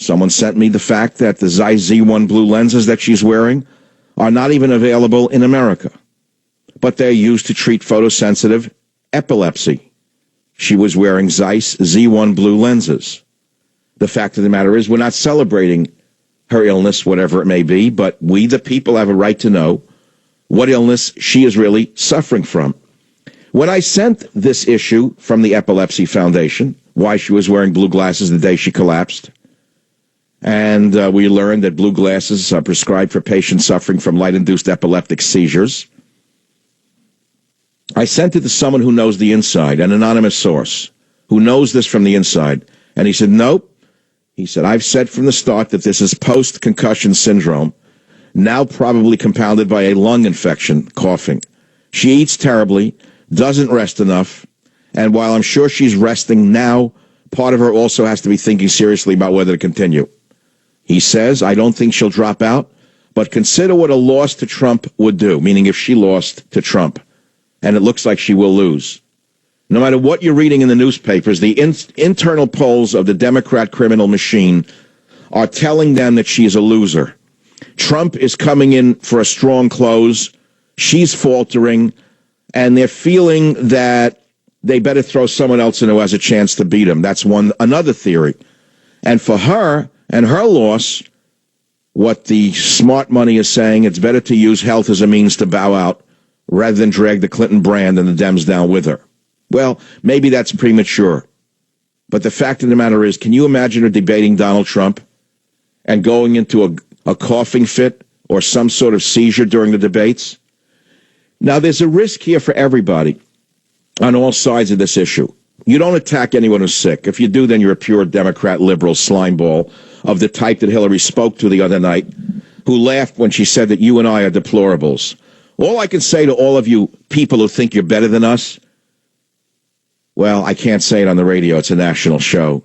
Someone sent me the fact that the Zeiss Z1 blue lenses that she's wearing are not even available in America, but they're used to treat photosensitive epilepsy. She was wearing Zeiss Z1 blue lenses. The fact of the matter is we're not celebrating her illness, whatever it may be, but we, the people, have a right to know what illness she is really suffering from. When I sent this issue from the Epilepsy Foundation, why she was wearing blue glasses the day she collapsed, and we learned that blue glasses are prescribed for patients suffering from light-induced epileptic seizures, I sent it to someone who knows the inside, an anonymous source, who knows this from the inside. And he said, nope. He said, I've said from the start that this is post-concussion syndrome, now probably compounded by a lung infection, coughing. She eats terribly, doesn't rest enough, and while I'm sure she's resting now, part of her also has to be thinking seriously about whether to continue. He says, I don't think she'll drop out, but consider what a loss to Trump would do, meaning if she lost to Trump, and it looks like she will lose. No matter what you're reading in the newspapers, the internal polls of the Democrat criminal machine are telling them that she is a loser. Trump is coming in for a strong close. She's faltering, and they're feeling that they better throw someone else in who has a chance to beat him. That's another theory. And for her and her loss, what the smart money is saying, it's better to use health as a means to bow out rather than drag the Clinton brand and the Dems down with her. Well, maybe that's premature. But the fact of the matter is, can you imagine her debating Donald Trump and going into a coughing fit or some sort of seizure during the debates? Now, there's a risk here for everybody on all sides of this issue. You don't attack anyone who's sick. If you do, then you're a pure Democrat liberal slimeball of the type that Hillary spoke to the other night, who laughed when she said that you and I are deplorables. All I can say to all of you people who think you're better than us, well, I can't say it on the radio. It's a national show.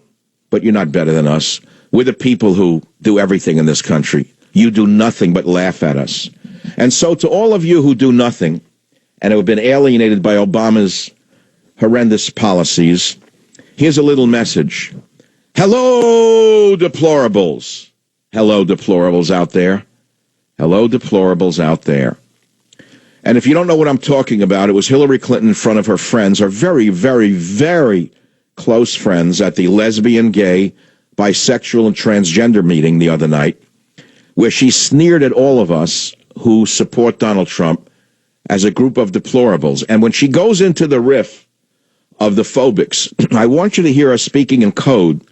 But you're not better than us. We're the people who do everything in this country. You do nothing but laugh at us. And so to all of you who do nothing and who have been alienated by Obama's horrendous policies, here's a little message. Hello, deplorables. Hello, deplorables out there. Hello, deplorables out there. And if you don't know what I'm talking about, it was Hillary Clinton in front of her friends, her very, very, very close friends at the lesbian, gay, bisexual, and transgender meeting the other night, where she sneered at all of us who support Donald Trump as a group of deplorables. And when she goes into the riff of the phobics, I want you to hear her speaking in code.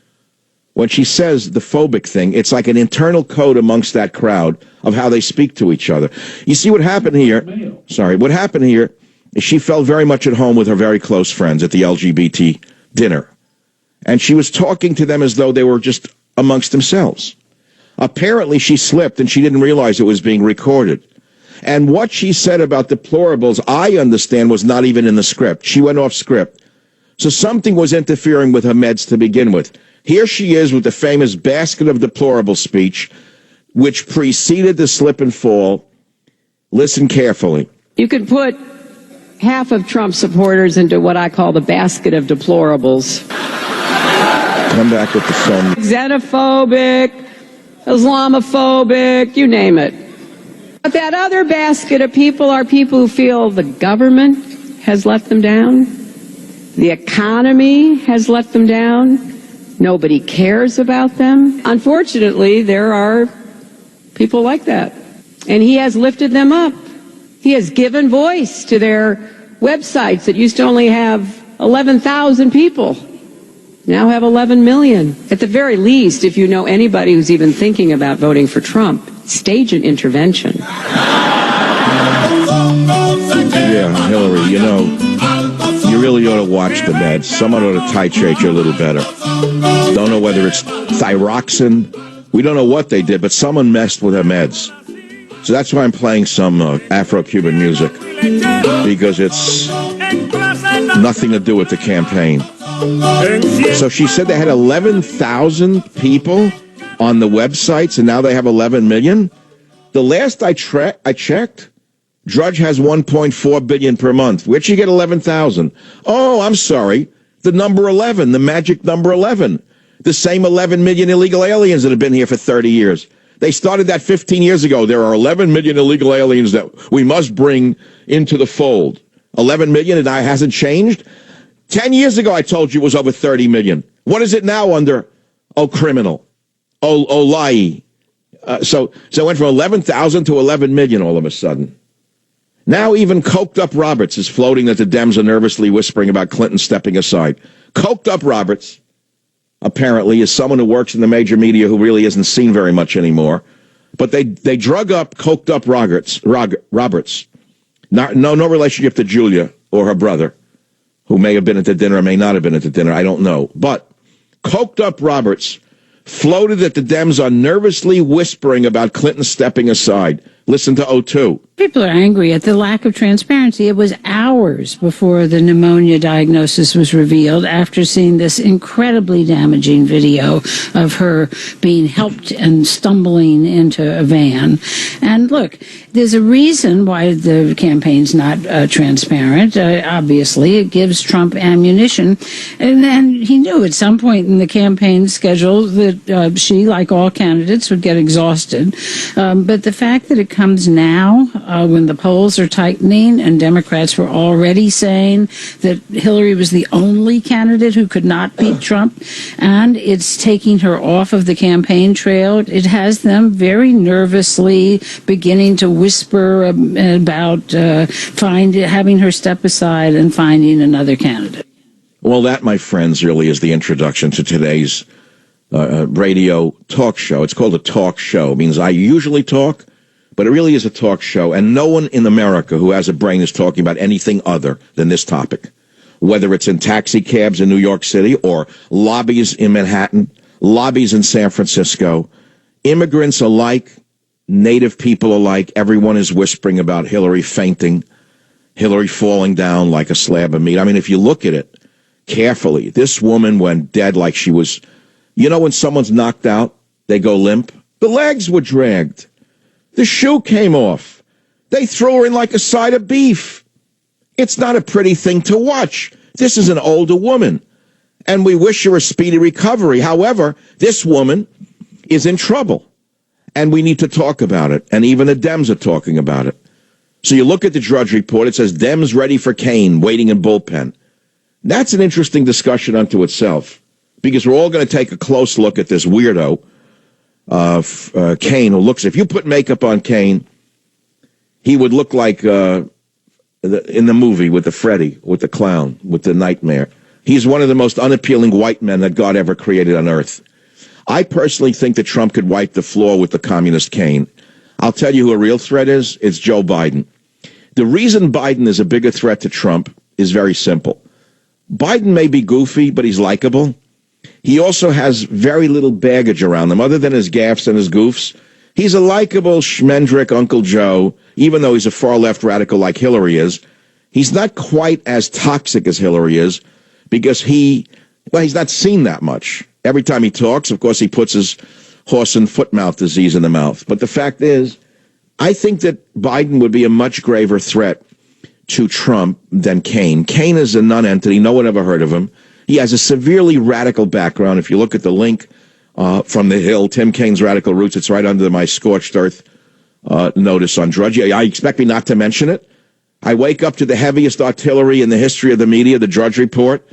When she says the phobic thing, it's like an internal code amongst that crowd of how they speak to each other. You see what happened here? What happened here is she felt very much at home with her very close friends at the LGBT dinner. And she was talking to them as though they were just amongst themselves. Apparently she slipped and she didn't realize it was being recorded. And what she said about deplorables, I understand, was not even in the script. She went off script. So something was interfering with her meds to begin with. Here she is with the famous basket of deplorables speech, which preceded the slip and fall. Listen carefully. You could put half of Trump supporters into what I call the basket of deplorables. Come back with the song. Xenophobic, Islamophobic, you name it. But that other basket of people are people who feel the government has let them down, the economy has let them down, nobody cares about them. Unfortunately, there are people like that. And he has lifted them up. He has given voice to their websites that used to only have 11,000 people, now have 11 million. At the very least, if you know anybody who's even thinking about voting for Trump, stage an intervention. Yeah, Hillary, you know, you really ought to watch the meds. Someone ought to titrate you a little better. Don't know whether it's thyroxine. We don't know what they did, but someone messed with her meds. So that's why I'm playing some Afro-Cuban music, because it's nothing to do with the campaign. So she said they had 11,000 people on the websites, and now they have 11 million. The last I checked, Drudge has 1.4 billion per month. Where'd she get 11,000? Oh, I'm sorry. The number 11, the magic number 11. The same 11 million illegal aliens that have been here for 30 years. They started that 15 years ago. There are 11 million illegal aliens that we must bring into the fold. 11 million, and that hasn't changed? 10 years ago, I told you it was over 30 million. What is it now under, criminal, lie? So it went from 11,000 to 11 million all of a sudden. Now even Coked Up Roberts is floating that the Dems are nervously whispering about Clinton stepping aside. Coked Up Roberts, apparently, is someone who works in the major media who really isn't seen very much anymore. But they drug up Coked Up Roberts. No relationship to Julia or her brother, who may have been at the dinner or may not have been at the dinner. I don't know. But Coked Up Roberts floated that the Dems are nervously whispering about Clinton stepping aside. Listen to O2. People are angry at the lack of transparency. It was hours before the pneumonia diagnosis was revealed after seeing this incredibly damaging video of her being helped and stumbling into a van. And look, there's a reason why the campaign's not transparent. Obviously, it gives Trump ammunition. And then he knew at some point in the campaign schedule that she, like all candidates, would get exhausted. But the fact that it comes now, when the polls are tightening and Democrats were already saying that Hillary was the only candidate who could not beat Trump, and it's taking her off of the campaign trail, it has them very nervously beginning to whisper about having her step aside and finding another candidate. Well, that, my friends, really is the introduction to today's radio talk show. It's called a talk show. It means I usually talk, but it really is a talk show, and no one in America who has a brain is talking about anything other than this topic, whether it's in taxi cabs in New York City or lobbies in Manhattan, lobbies in San Francisco. Immigrants alike, native people alike, everyone is whispering about Hillary fainting, Hillary falling down like a slab of meat. I mean, if you look at it carefully, this woman went dead like she was, when someone's knocked out, they go limp? The legs were dragged. The shoe came off. They threw her in like a side of beef. It's not a pretty thing to watch. This is an older woman, and we wish her a speedy recovery. However, this woman is in trouble, and we need to talk about it, and even the Dems are talking about it. So you look at the Drudge Report, it says Dems ready for Kane, waiting in bullpen. That's an interesting discussion unto itself, because we're all going to take a close look at this weirdo, Kane, who looks, if you put makeup on Kane, he would look like in the movie with the Freddy, with the clown, with the nightmare. He's one of the most unappealing white men that God ever created on earth. I personally think that Trump could wipe the floor with the communist Kane. I'll tell you who a real threat is. It's Joe Biden. The reason Biden is a bigger threat to Trump is very simple. Biden may be goofy, but he's likable. He also has very little baggage around him, other than his gaffes and his goofs. He's a likable schmendrick Uncle Joe, even though he's a far-left radical like Hillary is. He's not quite as toxic as Hillary is, because he's not seen that much. Every time he talks, of course, he puts his horse and foot mouth disease in the mouth. But the fact is, I think that Biden would be a much graver threat to Trump than Kane. Kane is a non-entity. No one ever heard of him. He has a severely radical background. If you look at the link from the Hill, Tim Kaine's Radical Roots, it's right under my scorched earth notice on Drudge. I expect me not to mention it. I wake up to the heaviest artillery in the history of the media, the Drudge Report,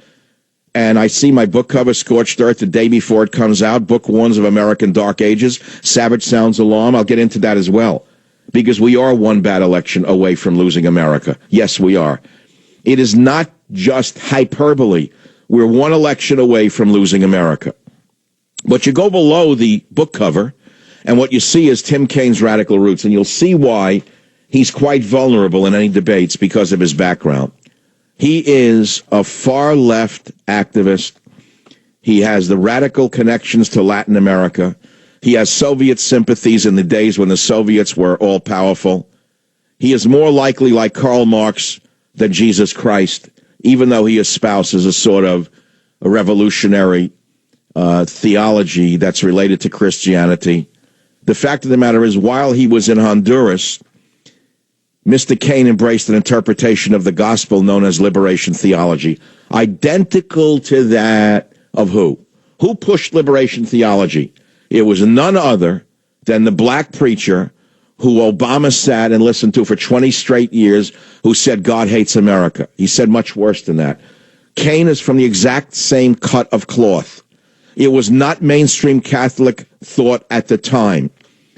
and I see my book cover, Scorched Earth, the day before it comes out, Book Warns of American Dark Ages, Savage Sounds Alarm. I'll get into that as well, because we are one bad election away from losing America. Yes, we are. It is not just hyperbole. We're one election away from losing America. But you go below the book cover, and what you see is Tim Kaine's Radical Roots, and you'll see why he's quite vulnerable in any debates because of his background. He is a far-left activist. He has the radical connections to Latin America. He has Soviet sympathies in the days when the Soviets were all-powerful. He is more likely like Karl Marx than Jesus Christ, even though he espouses a sort of a revolutionary theology that's related to Christianity. The fact of the matter is, while he was in Honduras, Mr. Kane embraced an interpretation of the gospel known as liberation theology, identical to that of who? Who pushed liberation theology? It was none other than the black preacher who Obama sat and listened to for 20 straight years, who said God hates America. He said much worse than that. Cain is from the exact same cut of cloth. It was not mainstream Catholic thought at the time.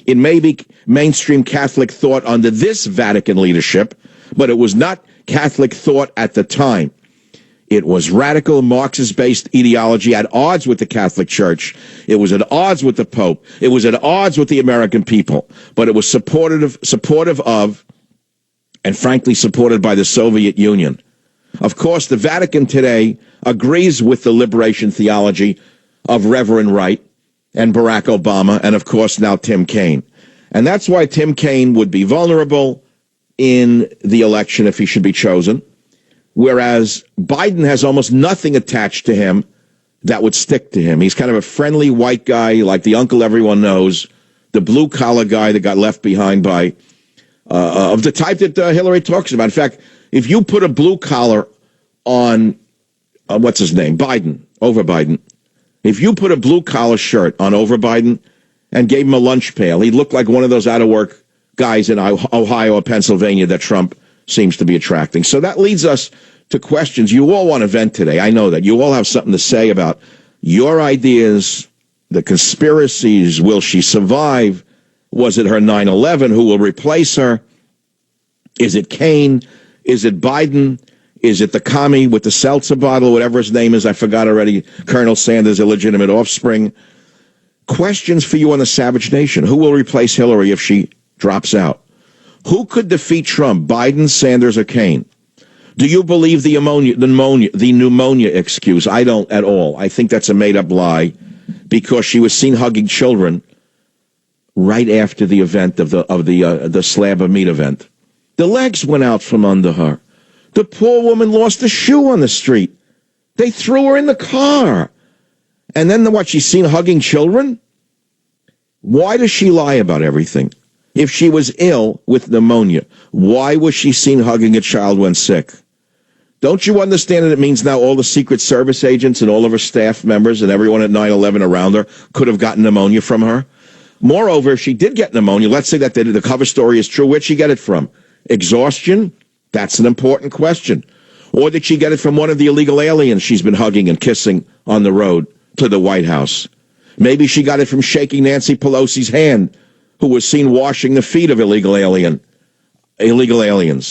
It may be mainstream Catholic thought under this Vatican leadership, but it was not Catholic thought at the time. It was radical Marxist-based ideology at odds with the Catholic Church. It was at odds with the Pope. It was at odds with the American people. But it was supportive of, and frankly supported by the Soviet Union. Of course, the Vatican today agrees with the liberation theology of Reverend Wright and Barack Obama, and of course now Tim Kaine. And that's why Tim Kaine would be vulnerable in the election if he should be chosen. Whereas Biden has almost nothing attached to him that would stick to him. He's kind of a friendly white guy, like the uncle everyone knows, the blue-collar guy that got left behind by, of the type that Hillary talks about. In fact, if you put a blue-collar on, what's his name, Biden, over Biden, if you put a blue-collar shirt on over Biden and gave him a lunch pail, he'd look like one of those out-of-work guys in Ohio or Pennsylvania that Trump seems to be attracting. So that leads us to questions. You all want to vent today. I know that. You all have something to say about your ideas, the conspiracies. Will she survive? Was it her 9/11? Who will replace her? Is it Kaine? Is it Biden? Is it the commie with the seltzer bottle, whatever his name is? I forgot already. Colonel Sanders' illegitimate offspring. Questions for you on the Savage Nation. Who will replace Hillary if she drops out? Who could defeat Trump, Biden, Sanders, or Kaine? Do you believe the pneumonia excuse? I don't at all. I think that's a made-up lie because she was seen hugging children right after the event of the slab of meat event. The legs went out from under her. The poor woman lost a shoe on the street. They threw her in the car. And then she's seen hugging children? Why does she lie about everything? If she was ill with pneumonia, why was she seen hugging a child when sick? Don't you understand that it means now all the Secret Service agents and all of her staff members and everyone at 9/11 around her could have gotten pneumonia from her? Moreover, if she did get pneumonia, let's say that the cover story is true, where'd she get it from? Exhaustion? That's an important question. Or did she get it from one of the illegal aliens she's been hugging and kissing on the road to the White House? Maybe she got it from shaking Nancy Pelosi's hand, who was seen washing the feet of illegal aliens.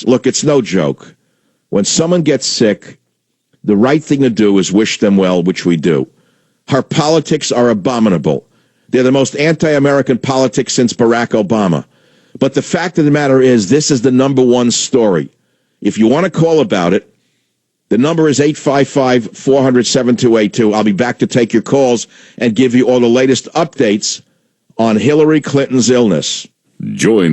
Look, it's no joke. When someone gets sick, the right thing to do is wish them well, which we do. Her politics are abominable. They're the most anti-American politics since Barack Obama. But the fact of the matter is, this is the number one story. If you want to call about it, the number is 855-400-7282. I'll be back to take your calls and give you all the latest updates on Hillary Clinton's illness. Join